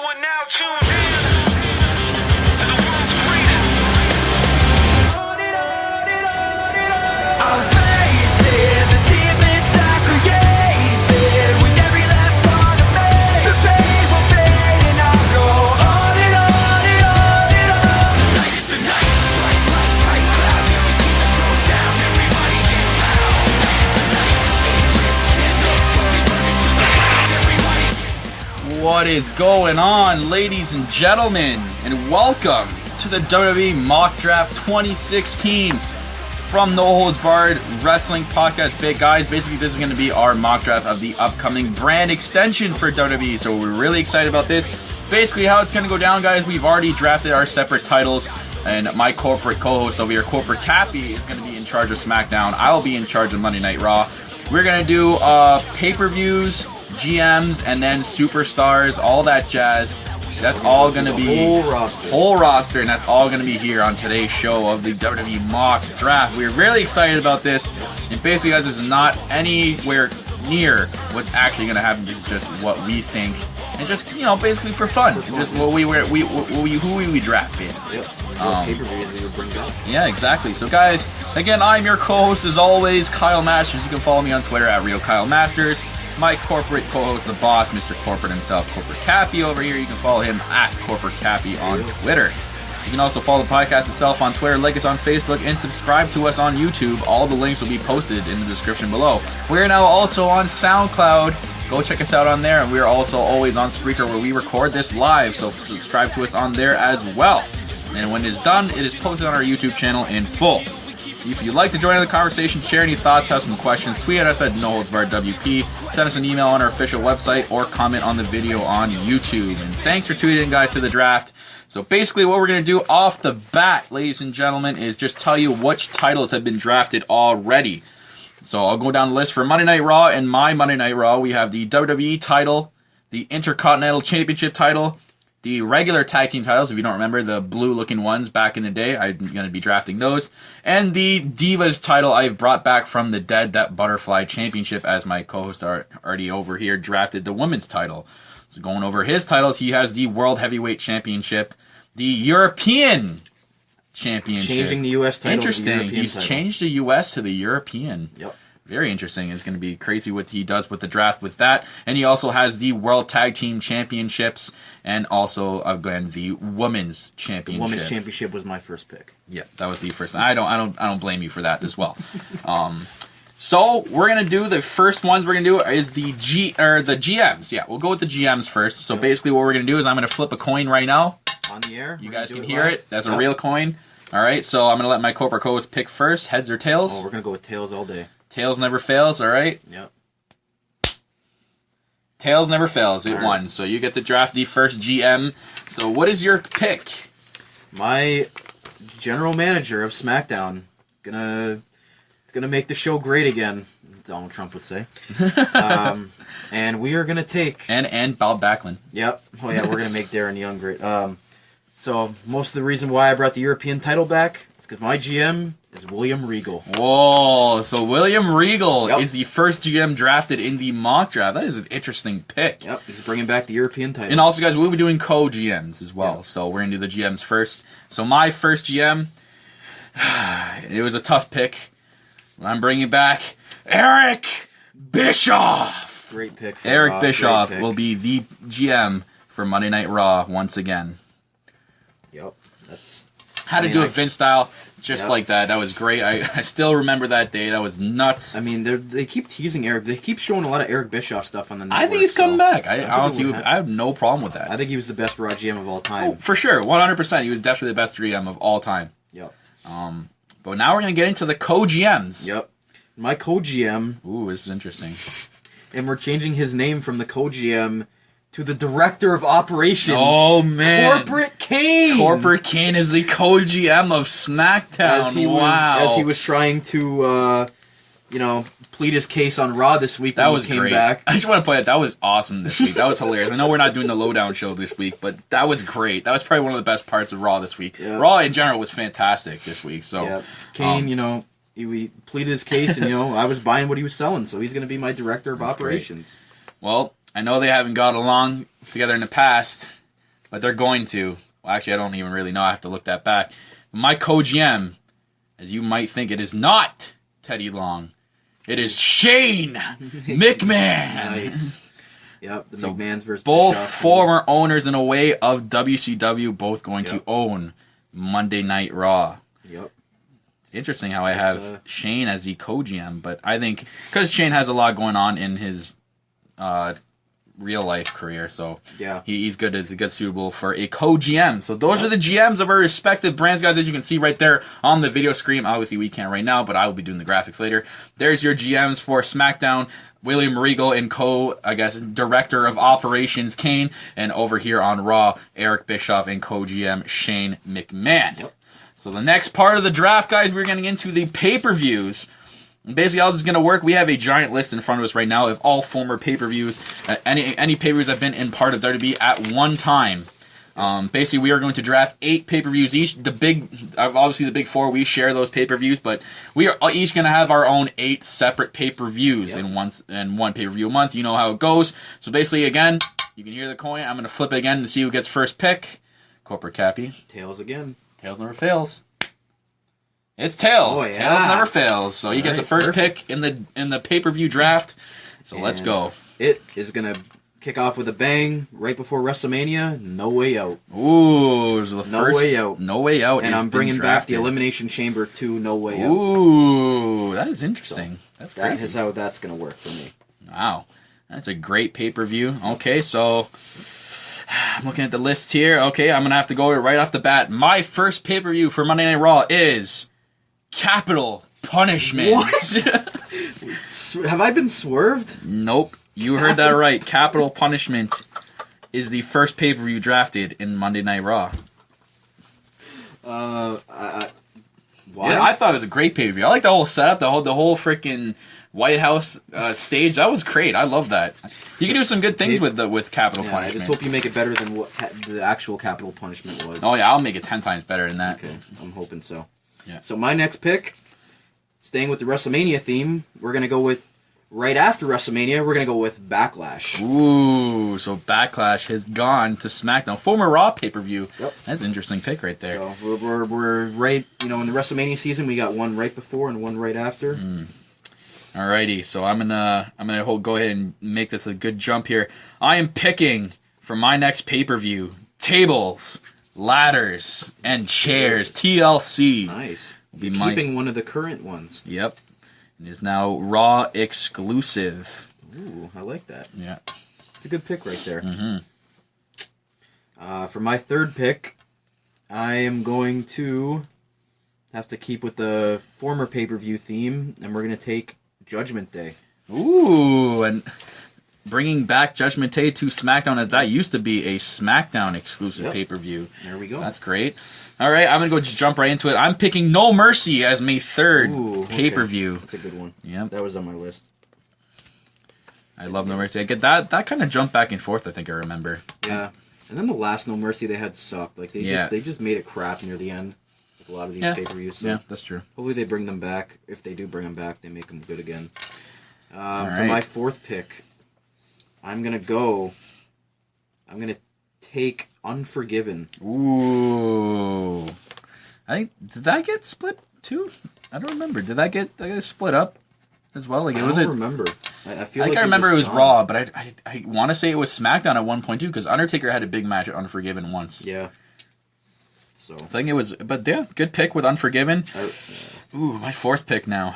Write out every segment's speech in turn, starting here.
are now tuned in to the world's greatest. I'm facing the demons I created with every last part of me. The pain will fade and I'll go on and on and on and on. Tonight is the night, bright lights, high cloud, yeah, we keep the throw down, everybody get loud. Tonight is the night, endless candles slowly burning to the ground, everybody get. What is going on, ladies and gentlemen, and welcome to the WWE Mock Draft 2016 from No Holds Barred Wrestling Podcast. Big guys, basically this is going to be our mock draft of the upcoming brand extension for WWE, so we're really excited about this. Basically how it's going to go down, guys, we've already drafted our separate titles, and my corporate co-host over here, Corporate Cappy, is going to be in charge of SmackDown. I'll be in charge of Monday Night Raw. We're going to do pay-per-views, GMs, and then superstars, all that jazz. That's all going to be whole roster, and that's all going to be here on today's show of the WWE Mock Draft. We're really excited about this, and basically, guys, this is not anywhere near what's actually going to happen. It's just what we think, and just basically for fun, just what who we draft, basically. Yeah, exactly. So, guys, again, I'm your co-host as always, Kyle Masters. You can follow me on Twitter at RealKyleMasters. My corporate co-host, the boss, Mr. Corporate himself, Corporate Cappy over here. You can follow him at Corporate Cappy on Twitter. You can also follow the podcast itself on Twitter, like us on Facebook, and subscribe to us on YouTube. All the links will be posted in the description below. We're now also on SoundCloud. Go check us out on there. And we are also always on Spreaker, where we record this live, so subscribe to us on there as well. And when it's done, it is posted on our YouTube channel in full. If you'd like to join in the conversation, share any thoughts, have some questions, tweet at us at NoHoldsBarredWP, send us an email on our official website, or comment on the video on YouTube. And thanks for tuning in, guys, to the draft. So basically what we're going to do off the bat, ladies and gentlemen, is just tell you which titles have been drafted already. So I'll go down the list for Monday Night Raw. And my Monday Night Raw, we have the WWE title, the Intercontinental Championship title, the regular tag team titles, if you don't remember, the blue-looking ones back in the day, I'm going to be drafting those. And the Divas title I've brought back from the dead, that Butterfly Championship, as my co-host already over here drafted the women's title. So going over his titles, he has the World Heavyweight Championship, the European Championship. Changing the U.S. title. Interesting. He's changed the U.S. to the European. Yep. Very interesting. It's going to be crazy what he does with the draft with that. And he also has the World Tag Team Championships and also, again, the Women's Championship. The Women's Championship was my first pick. Yeah, that was the first. I don't blame you for that as well. So we're going to do the first ones we're going to do is the GMs. Yeah, we'll go with the GMs first. So basically what we're going to do is I'm going to flip a coin right now. On the air. You guys can hear it. That's a real coin. All right, so I'm going to let my corporate co-host pick first, heads or tails. Oh, we're going to go with tails all day. Tails never fails, all right? Yep. Tails never fails. It won. So you get to draft the first GM. So what is your pick? My general manager of SmackDown. It's gonna make the show great again, Donald Trump would say. And we are gonna take And Bob Backlund. Yep. Oh yeah, we're gonna make Darren Young great. So most of the reason why I brought the European title back is because my GM is William Regal. Whoa, so William Regal is the first GM drafted in the mock draft. That is an interesting pick. Yep, he's bringing back the European title. And also, guys, we'll be doing co-GMs as well. Yep. So we're going to do the GMs first. So my first GM, it was a tough pick. I'm bringing back Eric Bischoff. Great pick. Eric Bischoff will be the GM for Monday Night Raw once again. Yep, Had to do it Vince style. Just like that. That was great. I still remember that day. That was nuts. I mean, they keep teasing Eric. They keep showing a lot of Eric Bischoff stuff on the network. I think he's coming back. I honestly, I have no problem with that. I think he was the best Raw GM of all time. Oh, for sure. 100%. He was definitely the best GM of all time. Yep. But now we're going to get into the co-GMs. Yep. My co-GM. Ooh, this is interesting. And we're changing his name from the co-GM to the Director of Operations. Oh, man. Corporate Kane. Corporate Kane is the co-GM of SmackDown. As he was trying to, plead his case on Raw this week when he came back. I just want to point out, that was awesome this week. That was hilarious. I know we're not doing the Lowdown show this week, but that was great. That was probably one of the best parts of Raw this week. Yep. Raw in general was fantastic this week. So Kane, he pleaded his case, and, I was buying what he was selling, so he's going to be my Director of Operations. Great. Well, I know they haven't got along together in the past, but they're going to. Well, actually, I don't even really know. I have to look that back. My co-GM, as you might think, it is not Teddy Long. It is Shane McMahon. Nice. Yep, the So McMahons versus both Bischoff. former owners in a way of WCW, both going to Yep. own Monday Night Raw. Yep. It's interesting how I have Shane as the co-GM, but I think because Shane has a lot going on in his real life career, so Yeah. he's good as good suitable for a co-GM. So those are the GMs of our respective brands, guys, as you can see right there on the video screen. Obviously we can't right now, but I will be doing the graphics later. There's your GMs for SmackDown: William Regal and Director of Operations Kane, and over here on Raw, Eric Bischoff and co-GM Shane McMahon. Yep. So the next part of the draft, guys, we're getting into the pay-per-views. Basically, how this is going to work, we have a giant list in front of us right now of all former pay-per-views, any pay-per-views that have been in part of WWE at one time. Basically, we are going to draft 8 pay-per-views each. Obviously the big 4, we share those pay-per-views, but we are each going to have our own 8 separate pay-per-views in one pay-per-view a month. You know how it goes. So basically, again, you can hear the coin. I'm going to flip it again to see who gets first pick. Corporate Cappy. Tails again. Tails never fails. It's Tails. Oh, yeah. Tails never fails. So he gets the first perfect. pick in the pay-per-view draft. So let's go. It is going to kick off with a bang right before WrestleMania. No Way Out. Ooh, so the No first Way Out. No Way Out. And has I'm been bringing back the drafted. Elimination Chamber to No Way Out. Ooh, that is interesting. That's That crazy. is how that's going to work for me. Wow. That's a great pay-per-view. Okay, so I'm looking at the list here. Okay, I'm going to have to go right off the bat. My first pay-per-view for Monday Night Raw is Capital Punishment. Have I been swerved? Nope. You heard that right. Capital Punishment is the first pay-per-view drafted in Monday Night Raw. Why? Yeah, I thought it was a great pay-per-view. I like the whole setup, the whole freaking White House stage. That was great. I love that. You can do some good things with Capital I Punishment. just hope you make it better than what the actual Capital Punishment was. Oh yeah, I'll make it 10 times better than that. Okay, I'm hoping so. Yeah. So my next pick, staying with the WrestleMania theme, we're going to go with, right after WrestleMania, we're going to go with Backlash. Ooh, so Backlash has gone to SmackDown. Former Raw pay-per-view. Yep. That's an interesting pick right there. So we're right, in the WrestleMania season, we got one right before and one right after. Alrighty, so I'm gonna go ahead and make this a good jump here. I am picking for my next pay-per-view tables, ladders, and chairs. TLC. Nice. Be You're my- keeping one of the current ones. Yep. It is now Raw exclusive. Ooh, I like that. Yeah. It's a good pick right there. Mm-hmm. For my third pick, I am going to have to keep with the former pay-per-view theme, and we're going to take Judgment Day. Ooh, and bringing back Judgment Day to SmackDown, as that used to be a SmackDown exclusive Yep. pay-per-view. There we go. That's great. All right, I'm going to just jump right into it. I'm picking No Mercy as my third Ooh, okay. pay-per-view. That's a good one. Yep. That was on my list. I love No Mercy. I get that kind of jump back and forth, I think I remember. Yeah. And then the last No Mercy they had sucked. Like they just made it crap near the end. Like a lot of these pay-per-views. So Yeah, that's true. hopefully they bring them back. If they do bring them back, they make them good again. For right. my fourth pick, I'm gonna take Unforgiven. Ooh. Did that get split too? I don't remember. Did that get split up as well? Like I was don't it? remember. I feel I think like I remember it was gone. Raw, but I want to say it was SmackDown at one point too, because Undertaker had a big match at Unforgiven once. Yeah. So I think it was, but yeah, good pick with Unforgiven. Ooh, my fourth pick now.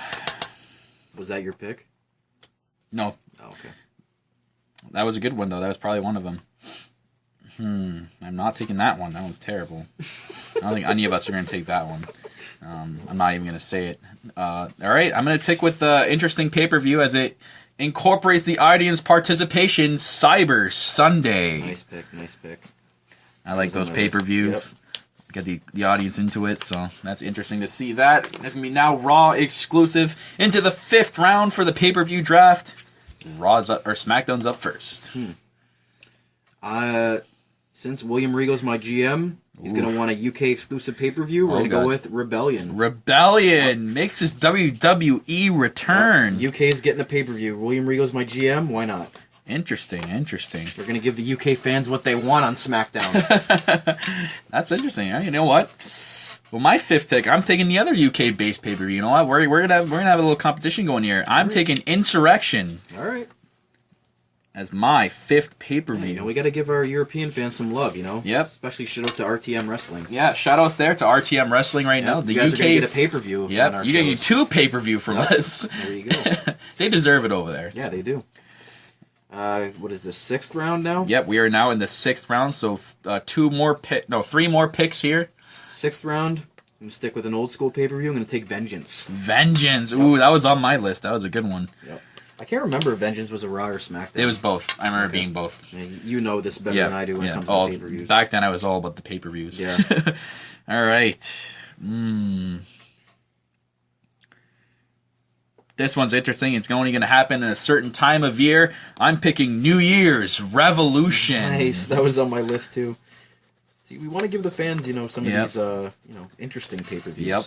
was that your pick? No, Oh, okay. that was a good one though. That was probably one of them. I'm not taking that one. That one's terrible. I don't think any of us are going to take that one. I'm not even going to say it. All right, I'm going to pick with the interesting pay-per-view as it incorporates the audience participation. Cyber Sunday. Nice pick. I like those on my list. pay-per-views. Get the audience into it, so that's interesting to see that. That's going to be now Raw exclusive into the 5th round for the pay-per-view draft. Raw's up, or SmackDown's up first. Since William Regal's my GM, he's going to want a UK exclusive pay-per-view. We're going to go with Rebellion. Rebellion makes his WWE return. UK's getting a pay-per-view. William Regal's my GM. Why not? Interesting. We're gonna give the UK fans what they want on SmackDown. That's interesting. You know what? Well, my 5th pick, I'm taking the other UK-based pay-per-view. You know what? We're gonna have a little competition going here. I'm taking Insurrection. All right. As my 5th pay-per-view. Yeah, you know, we got to give our European fans some love, you know? Yep. Especially shout out to RTM Wrestling. Yeah, shout outs there to RTM Wrestling right now. The you guys UK are going to get a pay-per-view. Yep, you get 2 pay-per-view from us. There you go. They deserve it over there. Yeah, they do. What is this, 6th round now? Yep, we are now in the 6th round, so 3 more picks here. 6th round, I'm going to stick with an old school pay-per-view. I'm going to take Vengeance. Ooh, that was on my list. That was a good one. Yep. I can't remember if Vengeance was a Raw or SmackDown. It was both. I remember being both. Yeah, you know this better than I do when it comes to pay-per-views. Back then I was all about the pay-per-views. Yeah. All right. This one's interesting. It's only going to happen in a certain time of year. I'm picking New Year's Revolution. Nice. That was on my list too. See, we want to give the fans, you know, some of these, interesting pay-per-views. Yep.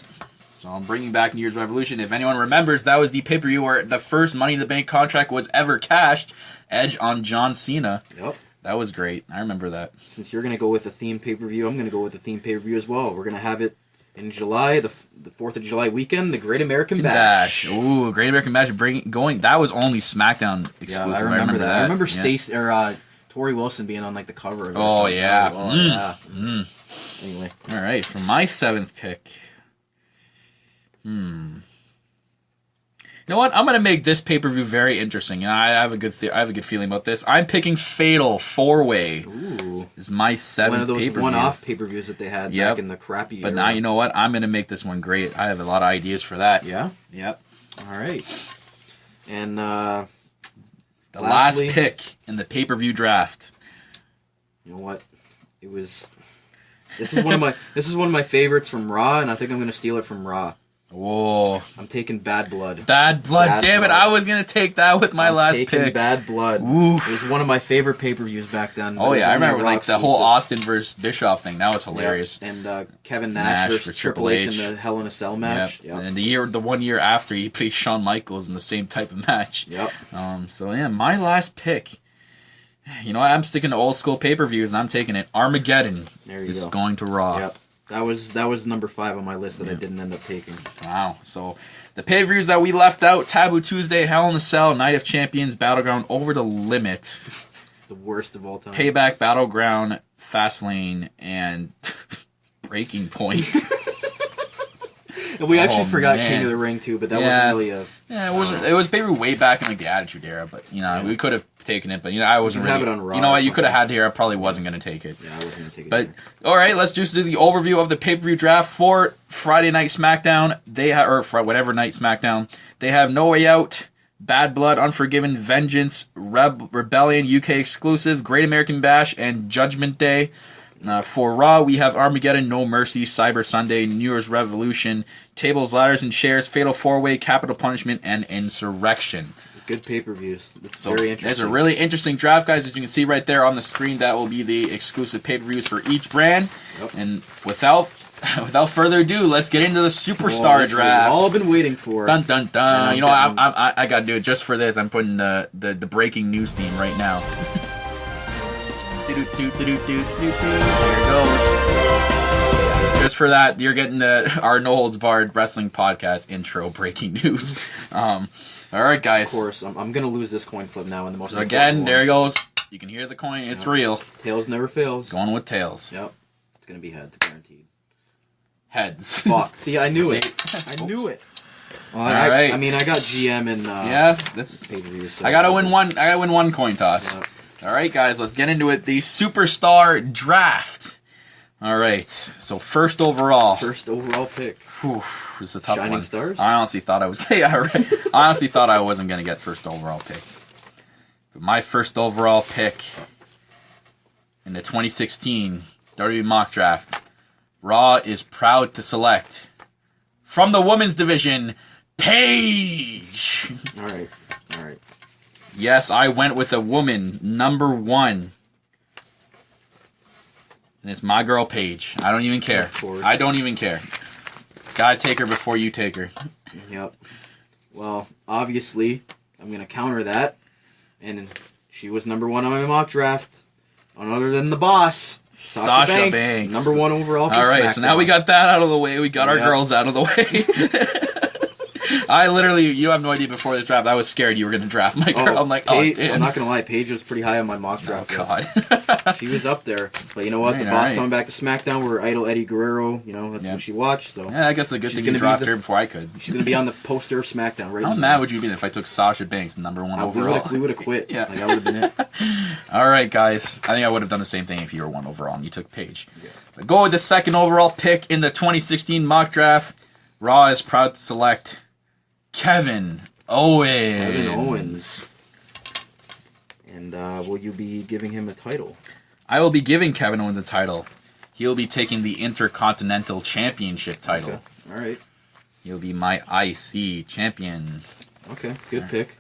So I'm bringing back New Year's Revolution. If anyone remembers, that was the pay-per-view where the first Money in the Bank contract was ever cashed. Edge on John Cena. Yep. That was great. I remember that. Since you're going to go with a theme pay-per-view, I'm going to go with a theme pay-per-view as well. We're going to have it in July, the 4th of July weekend, the Great American Bash. Ooh, Great American Bash going. That was only SmackDown exclusive. Yeah, I remember that. I remember Stacy or Tori Wilson being on like the cover of it. Oh yeah. Anyway. All right, for my 7th pick. You know what? I'm gonna make this pay-per-view very interesting. I have a good feeling about this. I'm picking Fatal 4-Way. Ooh, is my 7th one of those pay-per-view. one-off pay-per-views that they had back in the crappy But era. now you know what? I'm gonna make this one great. I have a lot of ideas for that. Yeah. Yep. All right. And the lastly, last pick in the pay-per-view draft. You know what? This is one of my favorites from Raw, and I think I'm gonna steal it from Raw. Whoa. I'm taking Bad Blood. Bad Blood. Damn it. I was going to take that with my last pick. Bad Blood. Oof. It was one of my favorite pay-per-views back then. Oh, yeah. I remember like the whole Austin versus Bischoff thing. That was hilarious. Yep. And Kevin Nash versus Triple H in the Hell in a Cell match. Yep. And the 1 year after, he faced Shawn Michaels in the same type of match. Yep. So, yeah, my last pick. You know what? I'm sticking to old school pay-per-views, and I'm taking it. Armageddon is going to Raw. Yep. That was number 5 on my list that I didn't end up taking. Wow. So the pay-per-views that we left out: Taboo Tuesday, Hell in a Cell, Night of Champions, Battleground, Over the Limit, the worst of all time, Payback, Battleground, Fastlane, and Breaking Point. And we actually forgot King of the Ring too, but that wasn't really a. Yeah, it was pay-per-view way back in like the Attitude Era, but we could have taken it, but I wasn't really. Have it on Raw. You know what? You could have had it here. I probably wasn't going to take it. Yeah, I wasn't going to take it. But all right, let's just do the overview of the pay-per-view draft for Friday Night SmackDown. They have, or whatever night SmackDown. They have No Way Out, Bad Blood, Unforgiven, Vengeance, Rebellion, UK exclusive, Great American Bash, and Judgment Day. For Raw, we have Armageddon, No Mercy, Cyber Sunday, New Year's Revolution, Tables, Ladders, and Chairs, Fatal 4-Way, Capital Punishment, and Insurrection. Good pay-per-views. It's So very interesting. There's a really interesting draft, guys. As you can see right there on the screen, that will be the exclusive pay-per-views for each brand. Yep. And without further ado, let's get into the Superstar draft. We've all been waiting for. Dun dun dun! You know, I gotta do it just for this. I'm putting the breaking news theme right now. There it goes. Just for that, you're getting our No Holds Barred Wrestling Podcast intro breaking news. All right, guys. Of course, I'm going to lose this coin flip now in the most. So again, there he goes. You can hear the coin. It's real. Tails never fails. Going with tails. Yep. It's going to be heads, guaranteed. Heads. Fuck. See, I knew it. I knew it. Well, All right. I mean, I got GM and that's. pay-per-view. So I gotta win one. I gotta win one coin toss. Yep. All right, guys. Let's get into it. The Superstar draft. All right. So first overall. First overall pick. Whew, this is a tough Shining one. Stars? I honestly thought I was. Yeah, right. I honestly thought I wasn't gonna get first overall pick. But my first overall pick in the 2016 WWE Mock Draft, Raw is proud to select from the women's division, Paige. All right. Yes, I went with a woman, number 1. And it's my girl, Paige. I don't even care. Of course. I don't even care. Gotta take her before you take her. Yep. Well, obviously, I'm going to counter that. And She was number 1 on my mock draft. None other than the boss, Sasha Banks. Number 1 overall for All right, SmackDown. so now we got that out of the way. We got our girls out of the way. I literally, you have no idea before this draft, I was scared you were going to draft my girl. I'm like, Paige, oh, damn. I'm not going to lie, Paige was pretty high on my mock draft. Oh, God. She was up there. But you know what? Right, the boss right. coming back to SmackDown, we're idol Eddie Guerrero. You know, that's Yep. what she watched. So Yeah, I guess the good She's thing you gonna be drafted the- her before I could. she's going to be on the poster of SmackDown right How now. mad would you be if I took Sasha Banks, number 1 overall? We would have quit. Yeah. Like, that would have been it. All right, guys. I think I would have done the same thing if you were 1 overall and you took Paige. But go with the 2nd overall pick in the 2016 mock draft. Raw is proud to select Kevin Owens. Kevin Owens. And will you be giving him a title? I will be giving Kevin Owens a title. He will be taking the Intercontinental Championship title. Okay. All right. He'll be my IC champion. Okay, good pick.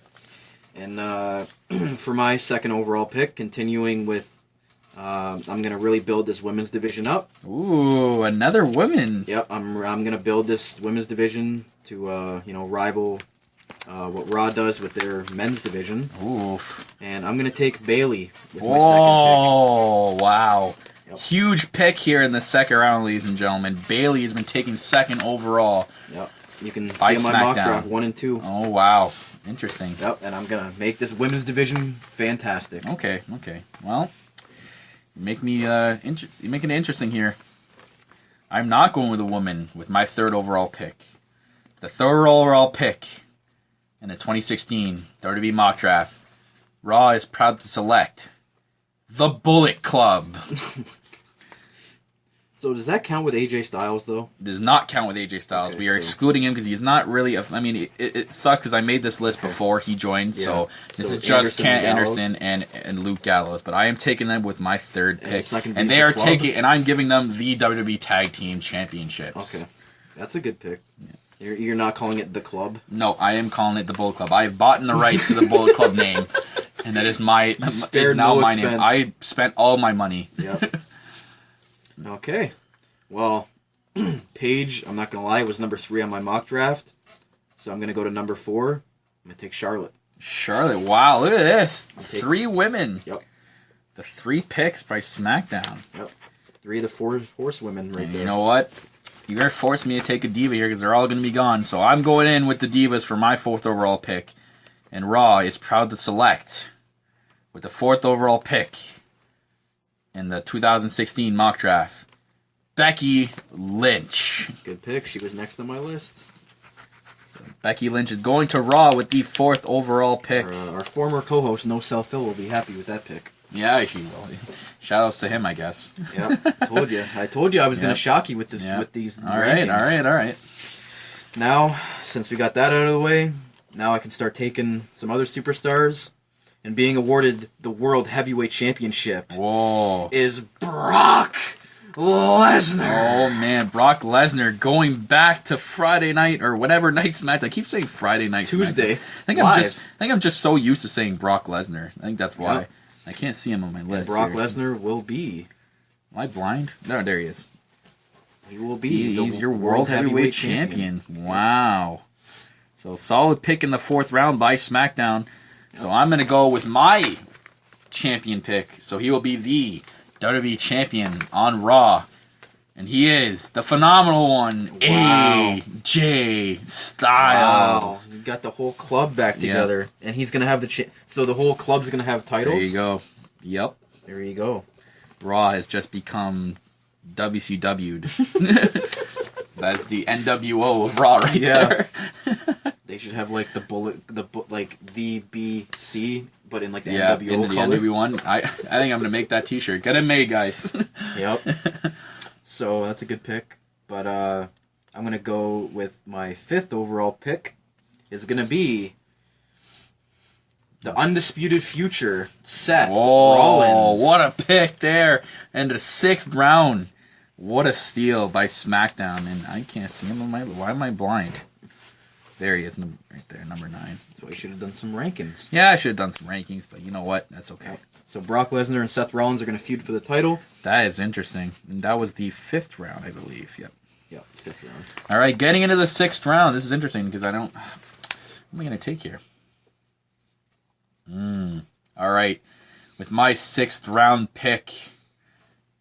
And for my 2nd overall pick, continuing with, I'm going to really build this women's division up. Ooh, another woman. Yep, I'm going to build this women's division to rival what Raw does with their men's division. Oof. And I'm going to take Bailey with my 2nd Oh, wow. Yep. Huge pick here in the 2nd round, ladies and gentlemen. Bailey has been taken 2nd overall. pick. Yep, you can see By on my mock SmackDown. draft 1 and 2. Oh, wow. Interesting. Yep, and I'm going to make this women's division fantastic. Okay. Well, you make me you're making it interesting here. I'm not going with a woman with my 3rd overall pick. The 3rd overall pick in the 2016 WWE Mock Draft. Raw is proud to select the Bullet Club. So does that count with AJ Styles, though? Does not count with AJ Styles. Okay, We are so- excluding him because he's not really. It sucks because I made this list before he joined. Yeah. So this So is just Anderson Kent and Gallows? Anderson and Luke Gallows. But I am taking them with my 3rd pick, it's not gonna be and they the are club? taking, and I'm giving them the WWE Tag Team Championships. Okay, that's a good pick. You're not calling it the club? No, I am calling it the Bullet Club. I have bought the rights to the Bullet Club name, and that is my. It's spared now no my name. expense. I spent all my money. Yep. Okay. Well, Paige, I'm not going to lie, was number 3 on my mock draft. So I'm going to go to number 4. I'm going to take Charlotte. Charlotte, wow, look at this. take- 3 women. Yep. The 3 picks by SmackDown. Yep. 3 of the 4 horsewomen right And there. you know what? You're going to force me to take a diva here because they're all going to be gone. So I'm going in with the divas for my 4th overall pick. And Raw is proud to select with the 4th overall pick in the 2016 mock draft, Becky Lynch. Good pick. She was next on my list. Becky Lynch is going to Raw with the 4th overall pick. Our former co-host, No Cell Phil, will be happy with that pick. Yeah, she will. Shoutouts to him, I guess. Yep. Told you. I told you I was going Yep. to shock you with this. Yep. With these. All right, rankings. all right. Now, since we got that out of the way, now I can start taking some other superstars and being awarded the World Heavyweight Championship Whoa. is Brock Lesnar. Oh man, Brock Lesnar going back to Friday night or whatever night SmackDown. I keep saying Friday night Tuesday. SmackDown. I think I'm just so used to saying Brock Lesnar. I think that's why. Yep. I can't see him on my list. Brock here. Lesnar will be. Am I blind? No, there he is. He will be. He's your World Heavyweight Champion. Wow. So solid pick in the 4th round by SmackDown. So I'm going to go with my champion pick. So he will be the WWE Champion on Raw. And he is the phenomenal one, Wow. AJ Wow, Styles. you got the whole club back Yep. together, and he's gonna have the. So the whole club's gonna have titles. There you go. Yep. There you go. Raw has just become WCW'd. That's the NWO of Raw right Yeah. there. They should have like the VBC, but in like the Yeah, NWO into the color. NWO one. I think I'm gonna make that T-shirt. Get it made, guys. Yep. So that's a good pick, but I'm gonna go with my 5th overall pick. Is gonna be the undisputed future Seth Whoa! Rollins. What a pick there! And the 6th round. What a steal by SmackDown. And I can't see him on my. Why am I blind? There he is, right there, number 9. That's why you should have done some rankings. Yeah, I should have done some rankings, but you know what? That's okay. So Brock Lesnar and Seth Rollins are gonna feud for the title. That is interesting. And that was the 5th round, I believe. Yep. Yep, 5th round. All right, getting into the 6th round. This is interesting because I don't. What am I going to take here? All right. With my 6th round pick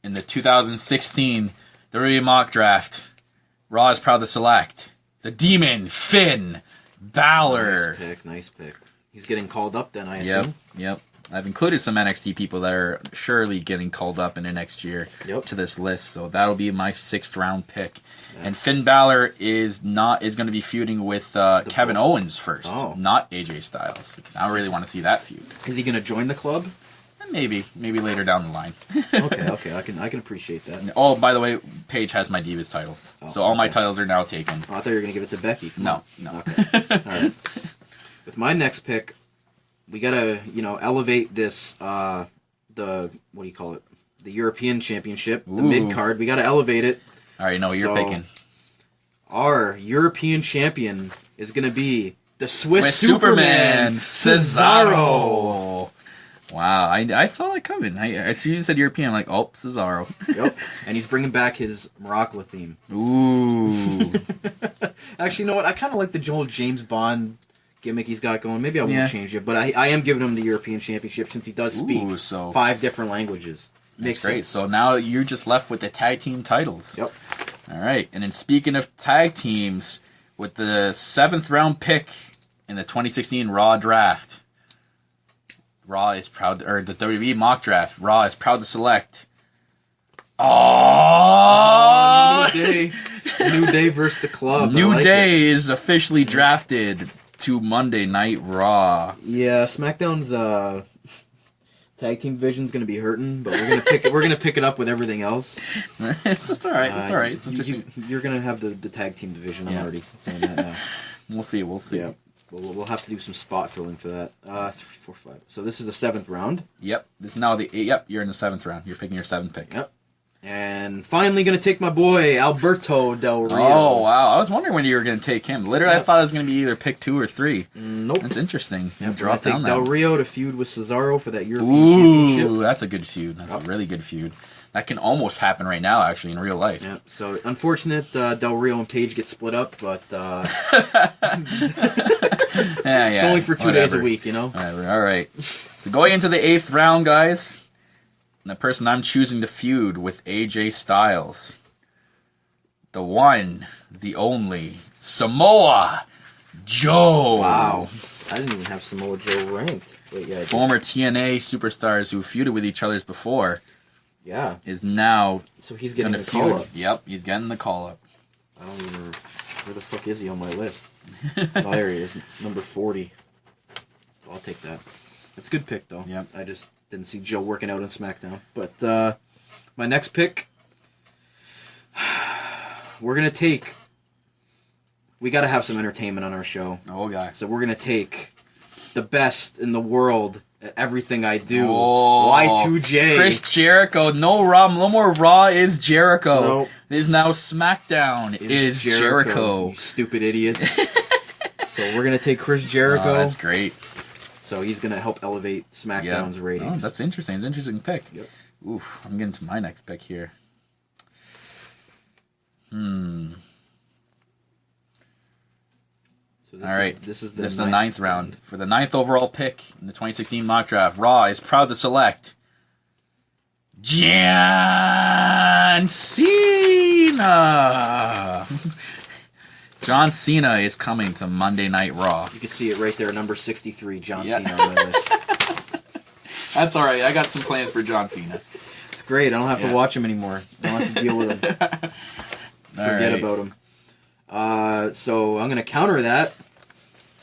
in the 2016 WWE Mock Draft, Raw is proud to select the Demon Finn Balor. Nice pick. He's getting called up then, I assume. Yep. I've included some NXT people that are surely getting called up in the next year to this list, so that'll be my 6th round pick. Yes. And Finn Balor is going to be feuding with Kevin Owens first, not AJ Styles, because I don't really want to see that feud. Is he going to join the club? Maybe later down the line. okay, I can appreciate that. Oh, by the way, Paige has my Divas title, so all my titles are now taken. Oh, I thought you were going to give it to Becky. No. Okay. All right. With my next pick, we gotta, elevate this, what do you call it? The European Championship, the mid-card. We gotta elevate it. All right, what you're picking. Our European champion is gonna be the Swiss Superman, Cesaro. Wow, I saw that coming. I see you said European, I'm like, oh, Cesaro. Yep, and he's bringing back his Morocco theme. Ooh. Actually, you know what? I kind of like the Joel James Bond gimmick he's got going. Maybe I won't change it, but I am giving him the European Championship since he does speak 5 different languages. That's great. So now you're just left with the tag team titles. Yep. All right. And then speaking of tag teams, with the 7th round pick in the 2016 Raw Draft, the WWE Mock Draft, Raw is proud to select. New Day versus the Club. New Day is officially drafted to Monday Night Raw. Yeah, SmackDown's tag team division's gonna be hurting, but we're gonna pick it up with everything else. That's all right. That's all right. You're gonna have the tag team division. I'm already saying that now. We'll see. Yeah, we'll have to do some spot filling for that. 3, 4, 5. So this is the 7th round. Yep. This is now the 8th. Yep. You're in the 7th round. You're picking your 7th pick. Yep. And finally gonna take my boy, Alberto Del Rio. Oh, wow. I was wondering when you were gonna take him. Literally, I thought it was gonna be either pick 2 or 3. Nope. That's interesting. Yep, drop down Del Rio to feud with Cesaro for that European Championship. Ooh, that's a good feud. That's a really good feud. That can almost happen right now, actually, in real life. Yeah. So, unfortunate, Del Rio and Paige get split up, but it's only for 2 days a week, Whatever. All right. So going into the 8th round, guys. And the person I'm choosing to feud with AJ Styles. The one, the only, Samoa Joe. Wow. I didn't even have Samoa Joe ranked. Wait, yeah, former TNA superstars who feuded with each other before. Yeah. Is now... So he's getting the call-up. Yep, he's getting the call-up. I don't even... Where the fuck is he on my list? Oh, there he is. Number 40. I'll take that. That's a good pick, though. Yep. I just... didn't see Joe working out on SmackDown. But my next pick, we're going to take... We got to have some entertainment on our show. Oh, God. So we're going to take the best in the world at everything I do. Oh, Y2J. Chris Jericho. No more Raw is Jericho. Nope. It is now SmackDown is Jericho. You stupid idiots. So we're going to take Chris Jericho. Oh, that's great. So he's going to help elevate SmackDown's ratings. Oh, that's interesting. It's an interesting pick. Yep. Oof, I'm getting to my next pick here. So all right. This is the 9th round. For the 9th overall pick in the 2016 Mock Draft, Raw is proud to select John Cena. John Cena is coming to Monday Night Raw. You can see it right there, number 63, John Cena on my list. That's all right. I got some plans for John Cena. It's great. I don't have to watch him anymore. I don't have to deal with him. Forget about him. So I'm going to counter that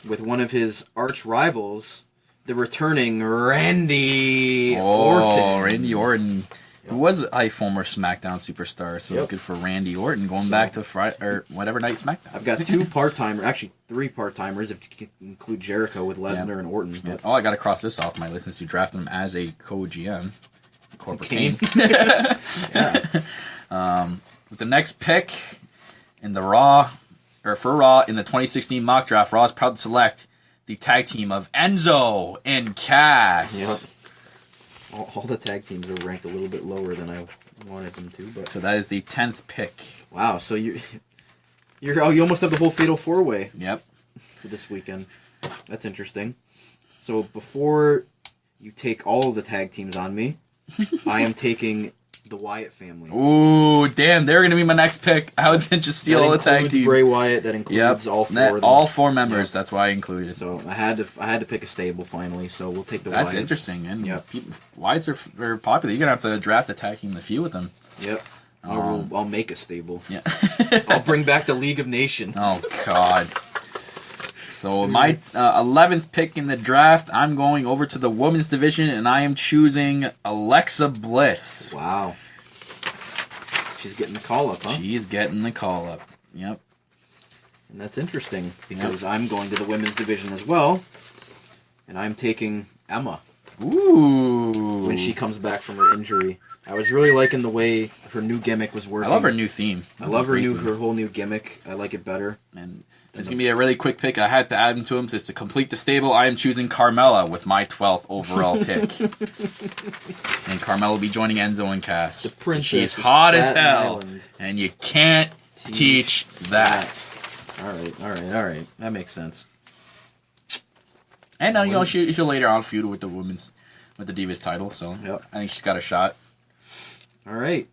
with one of his arch rivals, the returning Randy Orton. Oh, Randy Orton. Who was a former SmackDown superstar, so good for Randy Orton going back to Friday or whatever night SmackDown. I've got 2 part-timers, actually 3 part-timers if you include Jericho with Lesnar and Orton. But... Oh, I got to cross this off my list since you drafted him as a co-GM. Corporate Kane. With the next pick in the Raw in the 2016 Mock Draft, Raw is proud to select the tag team of Enzo and Cass. Yep. All the tag teams are ranked a little bit lower than I wanted them to, but so that is the 10th pick. Wow, so you almost have the whole Fatal 4-Way. Yep. For this weekend. That's interesting. So before you take all of the tag teams on me. I am taking the Wyatt family. Ooh, damn! They're gonna be my next pick. I would just steal all the tag teams. Bray Wyatt. That includes all four. Of them. All 4 members. That's why I included it. So I had to pick a stable finally. So we'll take the Wyatts. That's interesting. And Wyatts are very popular. You're gonna have to draft a tag team the feud with them. Yep. I'll make a stable. Yeah. I'll bring back the League of Nations. Oh God. So my 11th pick in the draft, I'm going over to the women's division, and I am choosing Alexa Bliss. Wow. She's getting the call up, huh? She's getting the call up. Yep. And that's interesting because I'm going to the women's division as well, and I'm taking Emma. Ooh. When she comes back from her injury. I was really liking the way her new gimmick was working. I love her new theme. I love her whole new gimmick. I like it better. And it's going to be a really quick pick. I had to add him to him just to complete the stable. I am choosing Carmella with my 12th overall pick. And Carmella will be joining Enzo and Cass. The princess. She's hot as hell. Island. And you can't teach that. All right. That makes sense. And she'll later on feud with the Divas title. So I think she's got a shot. All right.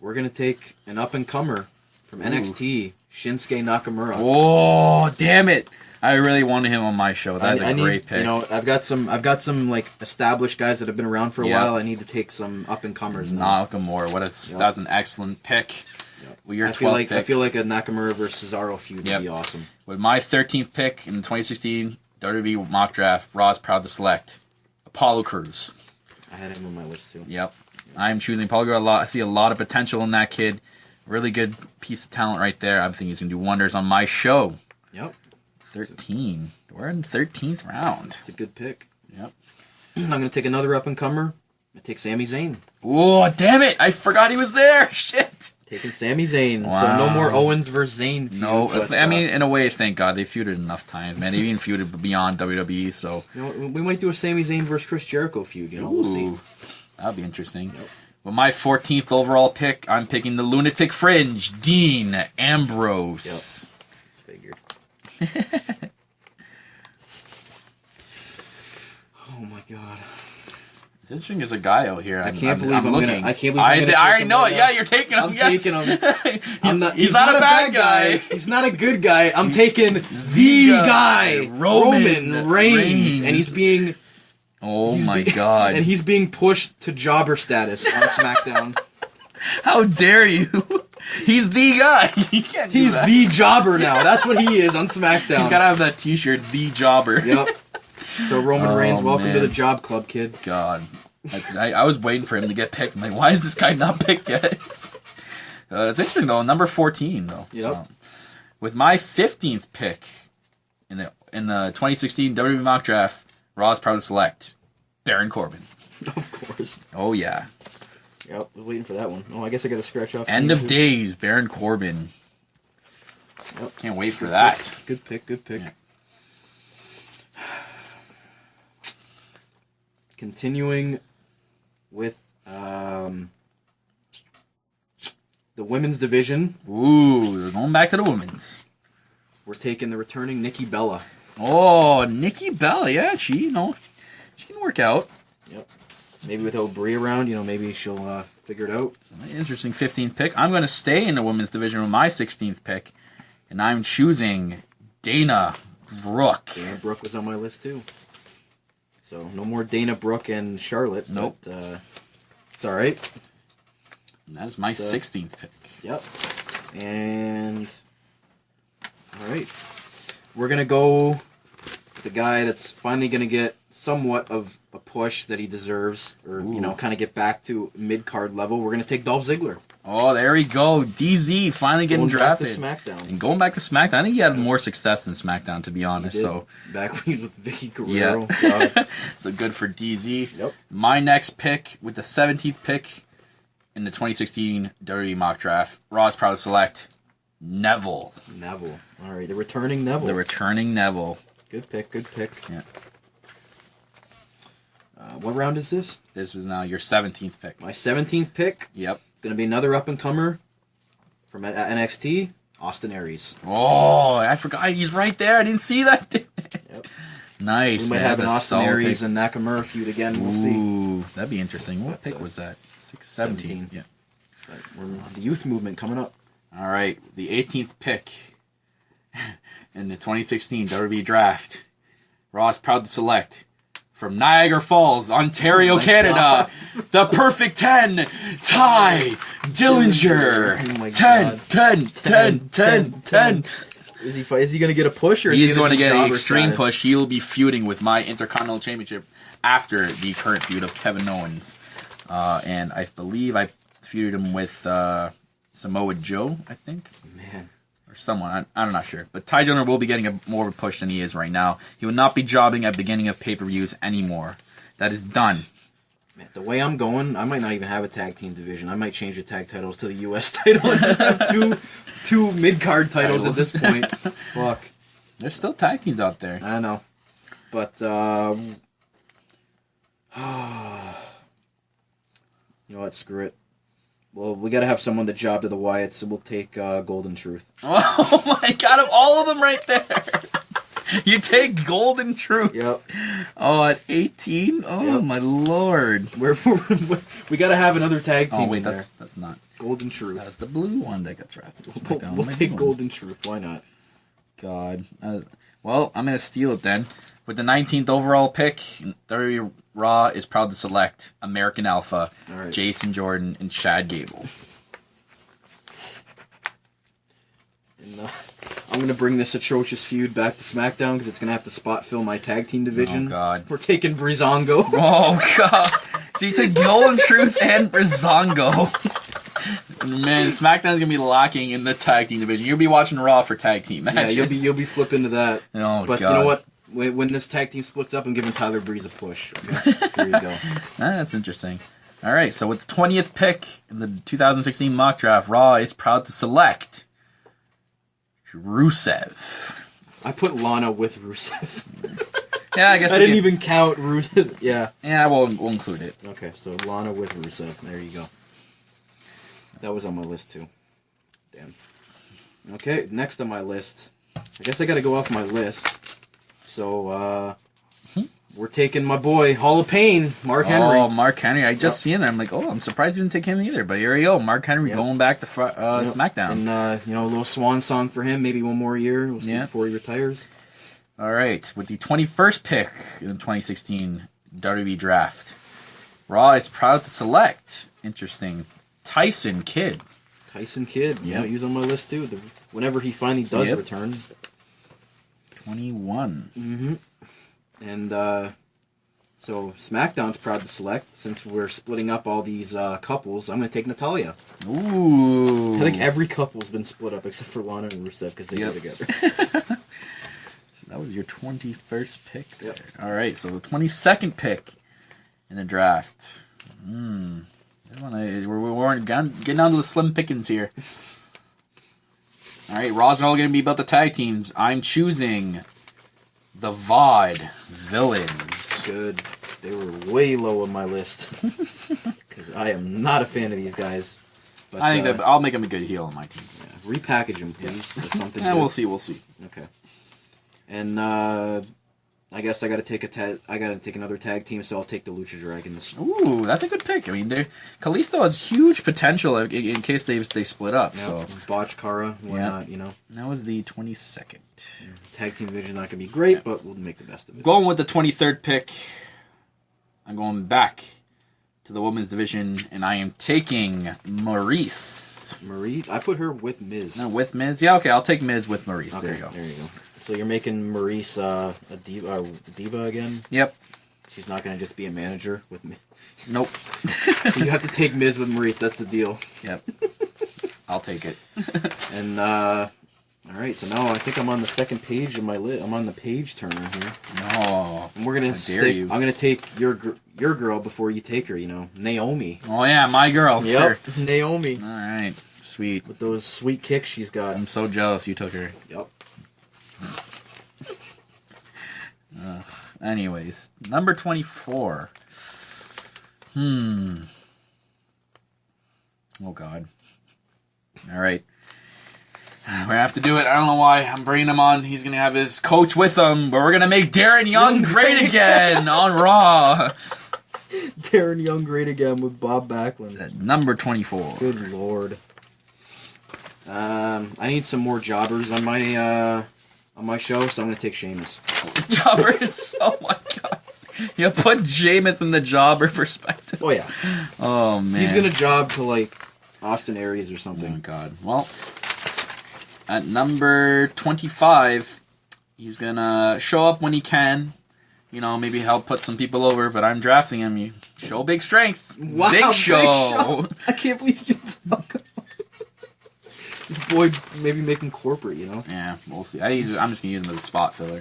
We're going to take an up-and-comer from NXT, Shinsuke Nakamura. Oh, damn it. I really wanted him on my show. That's a great pick. I've got some like established guys that have been around for a while. I need to take some up-and-comers now. Nakamura. That's an excellent pick. Yep. Well, your 12th pick. I feel like a Nakamura versus Cesaro feud would be awesome. With my 13th pick in the 2016 WWE Mock Draft, Raw's proud to select Apollo Crews. I had him on my list too. Yep. I'm choosing Apollo Crews a lot. I see a lot of potential in that kid. Really good piece of talent right there. I think he's going to do wonders on my show. Yep. 13. We're in the 13th round. It's a good pick. Yep. I'm going to take another up-and-comer. I'm going to take Sami Zayn. Oh, damn it. I forgot he was there. Shit. Taking Sami Zayn. Wow. So no more Owens versus Zayn feud. No, in a way, thank God. They feuded enough times, man. They even feuded beyond WWE, so... we might do a Sami Zayn versus Chris Jericho feud, We'll see. That'll be interesting. Yep. With my 14th overall pick, I'm picking the Lunatic Fringe, Dean Ambrose. Yep. Figured. Oh my God. It's interesting there's a guy out here. I can't believe I'm looking. I already know it. Yeah, you're taking him. I'm taking him. He's not a bad guy. He's not a good guy. I'm taking the guy. Roman Reigns. And he's being... Oh my God. And he's being pushed to jobber status on SmackDown. How dare you? He's the guy. He's the jobber now. That's what he is on SmackDown. He's got to have that t-shirt, the jobber. Yep. So Roman Reigns, welcome to the job club, kid. God. I was waiting for him to get picked. I'm like, why is this guy not picked yet? It's interesting, though. Number 14, though. Yep. So, with my 15th pick in the 2016 WWE Mock Draft, Raw's proud to select Baron Corbin. Of course. Oh, yeah. Yep, I was waiting for that one. Oh, I guess I got to scratch off. End of days, Baron Corbin. Yep. Can't wait for that. Good pick. Yeah. Continuing with the women's division. Ooh, we're going back to the women's. We're taking the returning Nikki Bella. Oh, Nikki Bella, yeah, she can work out. Yep. Maybe without Brie around, maybe she'll figure it out. Interesting 15th pick. I'm going to stay in the women's division with my 16th pick, and I'm choosing Dana Brooke. Dana Brooke was on my list too. So no more Dana Brooke and Charlotte. Nope. But, it's all right. And that is my 16th pick. Yep. And all right, we're gonna go with the guy that's finally gonna get somewhat of a push that he deserves, or kind of get back to mid-card level. We're gonna take Dolph Ziggler. Oh, there we go. DZ finally getting drafted. Back to SmackDown. And going back to SmackDown. I think he had more success than SmackDown, to be honest. So back when he was with Vicky Guerrero. Yeah. So good for DZ. Yep. My next pick with the 17th pick in the 2016 WWE Mock Draft, Raw's proud to select Neville. Neville. All right, the returning Neville. Good pick. Yeah. What round is this? This is now your 17th pick. My 17th pick. Yep. It's going to be another up-and-comer from NXT, Austin Aries. Oh, I forgot. He's right there. I didn't see that. Yep. Nice, We might man. have an That's a Austin solid Aries pick. and Nakamura feud again. We'll see. Ooh, that'd be interesting. What But, pick was that? 17. Yeah. But the youth movement coming up. All right, the 18th pick in the 2016 WWE Draft. Raw is proud to select from Niagara Falls, Ontario, Oh my Canada, God. the perfect 10, Ty Dillinger. Oh my 10, God. 10, 10, 10, 10. Is he going to get a push or is He's he going to be get an jobber extreme status? push. He will be feuding with my Intercontinental Championship after the current feud of Kevin Owens. And I believe I feuded him with Samoa Joe, I think. Man. Or someone. I'm not sure. But Ty Dillinger will be getting more of a push than he is right now. He will not be jobbing at beginning of pay-per-views anymore. That is done. Man, the way I'm going, I might not even have a tag team division. I might change the tag titles to the U.S. title and just have two mid-card titles at this point. Fuck. There's still tag teams out there. I know. But, you know what, screw it. Well, we gotta have someone to job to the Wyatts, so we'll take Golden Truth. Oh my god, of all of them right there. You take Golden Truth. Yep. Oh, at 18? Oh Yep. my lord. We gotta have another tag team Oh wait, in there. that's not. Golden Truth. That's the blue one that got drafted. to We'll, SmackDown. we'll My take blue one. Golden Truth. Why not? God. Well, I'm going to steal it then. With the 19th overall pick, WWE Raw is proud to select American Alpha, All right. Jason Jordan, and Chad Gable. And, I'm gonna bring this atrocious feud back to SmackDown because it's gonna have to spot fill my tag team division. Oh, God. We're taking Breezango. Oh, God. So you take Golden Truth and Breezango. Man, SmackDown's going to be lacking in the tag team division. You'll be watching Raw for tag team Yeah, matches. you'll be flipping to that. Oh, But God. you know what? When this tag team splits up, I'm giving Tyler Breeze a push. Okay? There you go. That's interesting. All right, so with the 20th pick in the 2016 Mock Draft, Raw is proud to select Rusev. I put Lana with Rusev. Yeah, I guess I didn't even count Rusev. Yeah. Yeah, we'll include it. Okay, so Lana with Rusev. There you go. That was on my list too. Damn. Okay, next on my list. I guess I gotta go off my list. So, we're taking my boy, Hall of Pain, Mark Henry. Oh, Mark Henry. I just seen it. I'm like, oh, I'm surprised he didn't take him either. But here we go. Mark Henry Yep. going back to Yep. SmackDown. And, a little swan song for him. Maybe one more year. We'll see Yeah. before he retires. All right, with the 21st pick in the 2016 WWE Draft, Raw is proud to select, interesting, Tyson Kidd. Tyson Kidd. Yeah, Yep. he's on my list too. Whenever he finally does Yep. return. 21. Mm-hmm. And, so SmackDown's proud to select, since we're splitting up all these couples, I'm going to take Natalya. Ooh. I think every couple's been split up except for Lana and Rusev because they Yep. go together. So that was your 21st pick there. Yep. All right, so the 22nd pick in the draft. This one, we're getting down to the slim pickings here. All right, Raw's all going to be about the tag teams. I'm choosing the VOD Villains. Good. They were way low on my list because I am not a fan of these guys. But, I think that I'll make him a good heel on my team. yeah, repackage them, please. That's something. Yeah, good. we'll see. We'll see. Okay. And I guess I got to take another tag team, so I'll take the Lucha Dragons. Ooh, that's a good pick. I mean, Kalisto has huge potential in case they split up. Yeah, So Botch Kara, why Yeah. not? You know, and that was the 22nd. tag team division not gonna be great, but we'll make the best of it. Going with the 23rd pick, I'm going back to the women's division, and I am taking Maurice. Marie, I put her with Miz. No, with Miz? Yeah, okay, I'll take Miz with Maurice. Okay, There you go. There you go. So you're making Maurice a diva again? Yep. She's not gonna just be a manager with me. Nope. So you have to take Miz with Maurice. That's the deal. Yep. I'll take it. And all right, so now I think I'm on the second page of my list. I'm on the page turner here, No. and we're gonna How dare you. I'm gonna take your girl before you take her. You know, Naomi. Oh, yeah, my girl. Yep, Sure. Naomi All right. Sweet. with those sweet kicks she's got. I'm so jealous you took her. Yep. Anyways, number 24. Oh, God. All right. We're going to have to do it. I don't know why. I'm bringing him on. He's going to have his coach with him. But we're going to make Darren Young great again on Raw. Darren Young great again with Bob Backlund. At number 24. Good lord. I need some more jobbers on my show, so I'm going to take Sheamus. Jobbers? Oh my god. You put Sheamus in the jobber perspective. Oh, yeah. Oh, man. He's going to job to, like, Austin Aries or Oh something. my god. Well, at number 25, he's gonna show up when he can. You know, maybe help put some people over, but I'm drafting him. You show big strength. Wow, Big Show. I can't believe you talk about this boy maybe make him corporate, you know? Yeah, we'll see. I'm just gonna use him as a spot filler.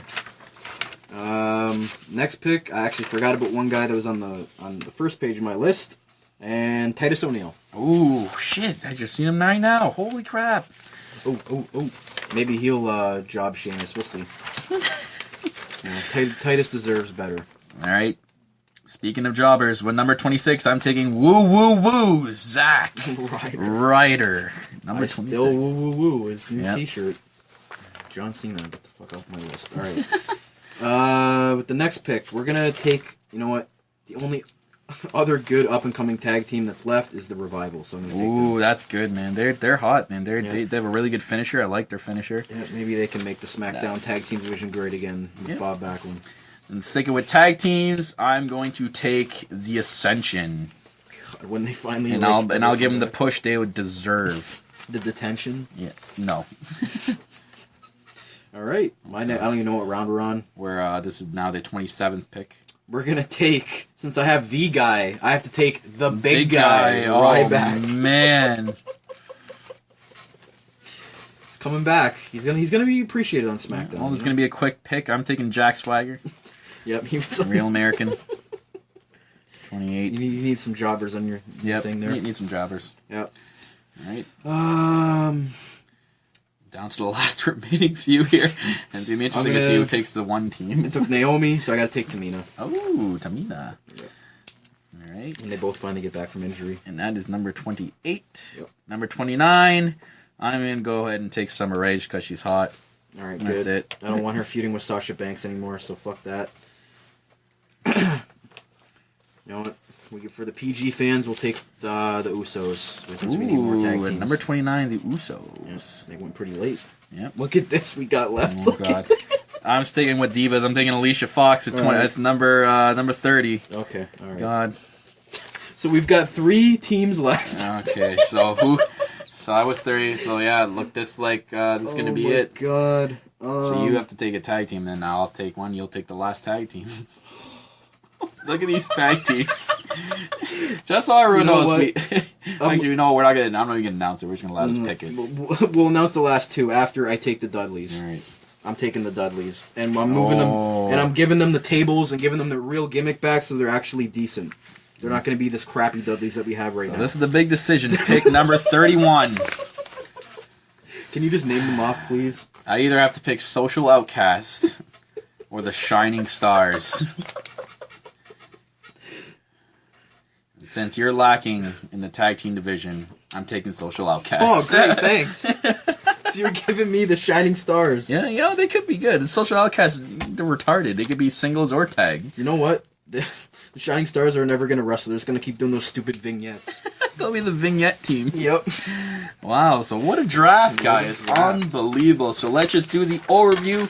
Next pick, I actually forgot about one guy that was on the first page of my list, and Titus O'Neil. Ooh, shit. I just seen him right now. Holy crap. Oh. Maybe he'll job Sheamus. We'll see. Titus deserves better. Alright. Speaking of jobbers, with number 26, I'm taking woo, Zack Ryder. Number 26. Still woo, his new Yep. t-shirt. John Cena, get the fuck off my list. Alright. With the next pick, we're gonna take, you know what? The only other good up-and-coming tag team that's left is the Revival, so I'm gonna take them. Ooh, that's good, man. They're hot, man. Yeah. They have a really good finisher. I like their finisher. Yeah, maybe they can make the SmackDown Tag Team Division great again with Yeah. Bob Backlund. And sticking with tag teams, I'm going to take the Ascension, God, when they finally and like, I'll give them the push they would deserve. the detention. Yeah, no, All right, I don't even know what round we're on. this is now the 27th pick. We're gonna take, since I have the guy, I have to take the big guy. guy. Oh Ryback. man, He's coming back. He's gonna be appreciated on SmackDown. well, this is gonna be a quick pick. I'm taking Jack Swagger, Yep, he was real American. 28. You need some jobbers on your Yep, thing there. need some jobbers. Yep. All right. Down to the last remaining few here. And it'll be interesting to see who takes the one I team. took Naomi, so I gotta take Tamina. Oh, Tamina. Yep. All right. And they both finally get back from injury. And that is number 28. Yep. Number 29, I'm going to go ahead and take Summer Rage because she's hot. All right, That's good. it. I don't want her feuding with Sasha Banks anymore, so fuck that. You know what? For the PG fans, we'll take the Usos. Since we need more tag Ooh, teams. and number 29, the Usos. Yes, they went pretty late. Yep. Look at this we got left. Oh, Look God. at I'm sticking with Divas. I'm taking Alicia Fox at 20. All right. That's number 30. Okay, all right. God. So we've got 3 teams left. Okay, so who... So I was 30, so yeah, look, this this is going to be it. God. So you have to take a tag team, then I'll take one, you'll take the last tag team. Look at these tag teams. Just so everyone knows, actually, you know, I'm not even going to announce it, we're just going to let us pick it. We'll announce the last 2 after I take the Dudleys. Alright. I'm taking the Dudleys. And I'm moving them, and I'm giving them the tables and giving them the real gimmick back so they're actually decent. They're not going to be this crappy Dudleys that we have right now. This is the big decision. Pick number 31. Can you just name them off, please? I either have to pick Social Outcast or the Shining Stars. Since you're lacking in the tag team division, I'm taking Social Outcast. Oh, great, thanks. So you're giving me the Shining Stars. Yeah, you know, they could be good. The Social Outcasts, they're retarded. They could be singles or tag. You know what? The Shining Stars are never going to wrestle. They're just going to keep doing those stupid vignettes. They'll be the vignette team. Yep. Wow, so what a draft, guys. Unbelievable. So let's just do the overview.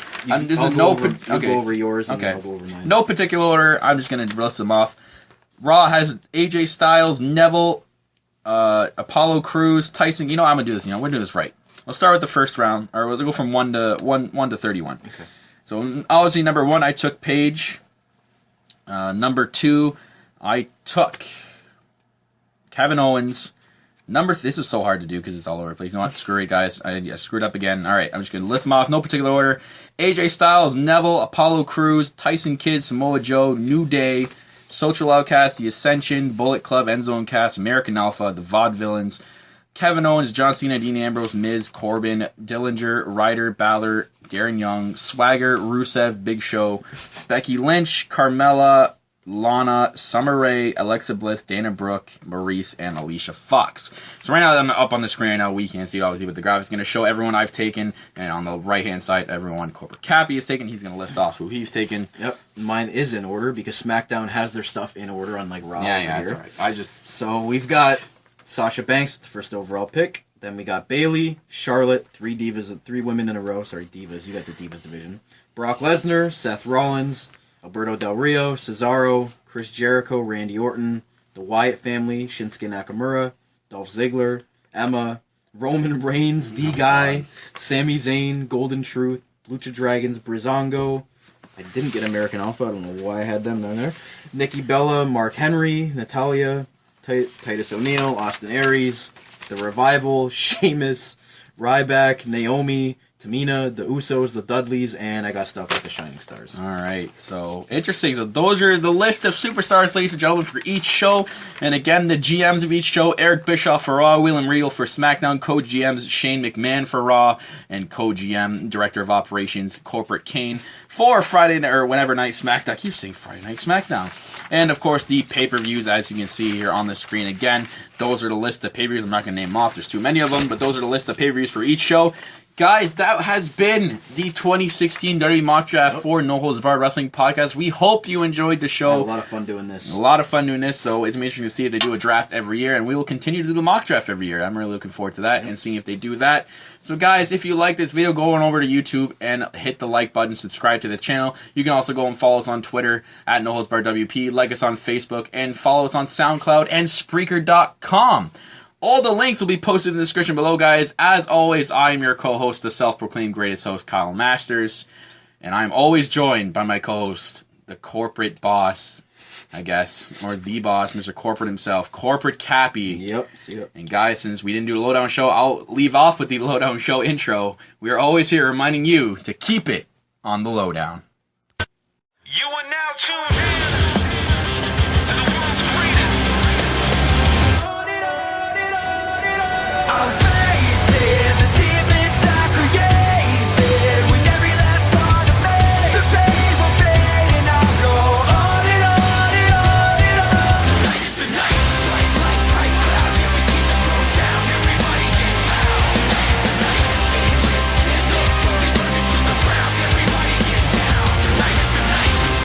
I'll go over yours and then I'll go over mine. No particular order. I'm just going to list them off. Raw has AJ Styles, Neville, Apollo Crews, Tyson. You know, I'm going to do this. We're going to do this right. We'll start with the first round, or we'll go from 1 to 31. Okay. So obviously, number 1, I took Paige. Number 2, I took Kevin Owens. This is so hard to do because it's all over the place. You know what? Screw it, guys. I screwed up again. All right, I'm just going to list them off. No particular order. AJ Styles, Neville, Apollo Crews, Tyson Kidd, Samoa Joe, New Day, Social Outcast, The Ascension, Bullet Club, Endzone Cast, American Alpha, The Vaudevillains, Kevin Owens, John Cena, Dean Ambrose, Miz, Corbin, Dillinger, Ryder, Balor, Darren Young, Swagger, Rusev, Big Show, Becky Lynch, Carmella, Lana, Summer Rae, Alexa Bliss, Dana Brooke, Maurice, and Alicia Fox. So right now, I'm up on the screen right now. We can't see it, obviously, but the graphic's going to show everyone I've taken. And on the right-hand side, everyone Corporate Cappy is taken. He's going to lift off who he's taken. Yep. Mine is in order because SmackDown has their stuff in order, unlike Raw. Yeah, over that's here. all right. So we've got Sasha Banks with the first overall pick. Then we got Bayley, Charlotte, 3 women in a row. Sorry, divas. You got the divas division. Brock Lesnar, Seth Rollins, Alberto Del Rio, Cesaro, Chris Jericho, Randy Orton, the Wyatt family, Shinsuke Nakamura, Dolph Ziggler, Emma, Roman Reigns, The Guy, Sami Zayn, Golden Truth, Lucha Dragons, Breezango. I didn't get American Alpha. I don't know why I had them down there. Nikki Bella, Mark Henry, Natalia, Titus O'Neil, Austin Aries, The Revival, Sheamus, Ryback, Naomi, Tamina, the Usos, the Dudleys, and I got stuck with the Shining Stars. All right, so interesting. So those are the list of superstars, ladies and gentlemen, for each show. And again, the GMs of each show: Eric Bischoff for Raw, William Regal for SmackDown, co-GMs Shane McMahon for Raw, and co-GM Director of Operations Corporate Kane for Friday night or whenever night SmackDown. I keep saying Friday night SmackDown. And of course, the pay-per-views, as you can see here on the screen. Again, those are the list of pay-per-views. I'm not going to name them off. There's too many of them, but those are the list of pay-per-views for each show. Guys, that has been the 2016 WWE Mock Draft for No Holds Barred Wrestling Podcast. We hope you enjoyed the show. I had a lot of fun doing this. So it's interesting to see if they do a draft every year, and we will continue to do the mock draft every year. I'm really looking forward to that and seeing if they do that. So guys, if you like this video, go on over to YouTube and hit the like button, subscribe to the channel. You can also go and follow us on Twitter at No Holds Barred WP, like us on Facebook, and follow us on SoundCloud and Spreaker.com. All the links will be posted in the description below, guys. As always, I am your co-host, the self-proclaimed greatest host, Kyle Masters. And I'm always joined by my co-host, the corporate boss, I guess, or the boss, Mr. Corporate himself, Corporate Cappy. Yep. And guys, since we didn't do the Lowdown Show, I'll leave off with the Lowdown Show intro. We are always here reminding you to keep it on the Lowdown. You are now tuned in to the world's greatest. I'm